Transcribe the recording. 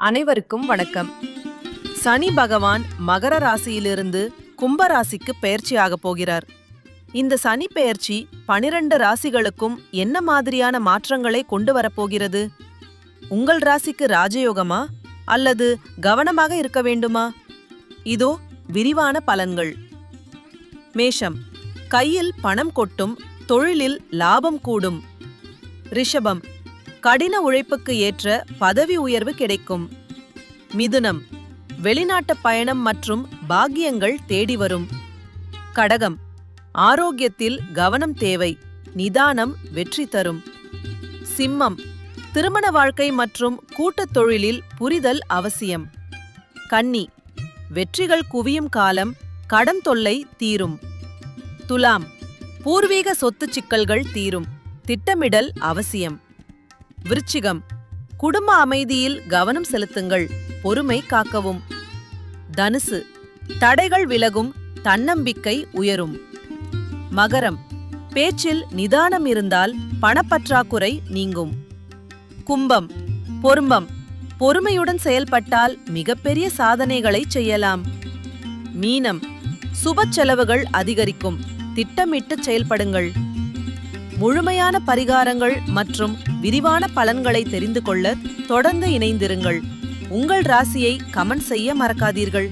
அனைவருக்கும் வணக்கம். சனி பகவான் மகர ராசியிலிருந்து கும்ப ராசிக்கு பெயர்ச்சியாக போகிறார். இந்த சனி பெயர்ச்சி 12 ராசிகளுக்கும் என்ன மாதிரியான மாற்றங்களை கொண்டு வரப்போகிறது? உங்கள் ராசிக்கு ராஜயோகமா அல்லது கவனமாக இருக்க வேண்டுமா? இதோ விரிவான பலன்கள். மேஷம், கையில் பணம் கொட்டும், தொழிலில் லாபம் கூடும். ரிஷபம், கடின உழைப்புக்கு ஏற்ற பதவி உயர்வு கிடைக்கும். மிதுனம், வெளிநாட்டு பயணம் மற்றும் பாக்கியங்கள் தேடி வரும். கடகம், ஆரோக்கியத்தில் கவனம் தேவை, நிதானம் வெற்றி தரும். சிம்மம், திருமண வாழ்க்கை மற்றும் கூட்டுத் தொழிலில் புரிதல் அவசியம். கன்னி, வெற்றிகள் குவியும் காலம், கடன் தொல்லை தீரும். துலாம், பூர்வீக சொத்து சிக்கல்கள் தீரும், திட்டமிடல் அவசியம். விருச்சிகம், குடும்ப அமைதியில் கவனம் செலுத்துங்கள், பொறுமை காக்கவும். தனுசு, தடைகள் விலகும், தன்னம்பிக்கை உயரும். மகரம், பேச்சில் நிதானம் இருந்தால் பணப்பற்றாக்குறை நீங்கும். கும்பம், பொறுமையுடன் செயல்பட்டால் மிகப்பெரிய சாதனைகளை செய்யலாம். மீனம், சுப செலவுகள் அதிகரிக்கும், திட்டமிட்டு செயல்படுங்கள். முழுமையான பரிகாரங்கள் மற்றும் விரிவான பலன்களை தெரிந்து கொள்ள தொடர்ந்து இணைந்திருங்கள். உங்கள் ராசியை கமெண்ட் செய்ய மறக்காதீர்கள்.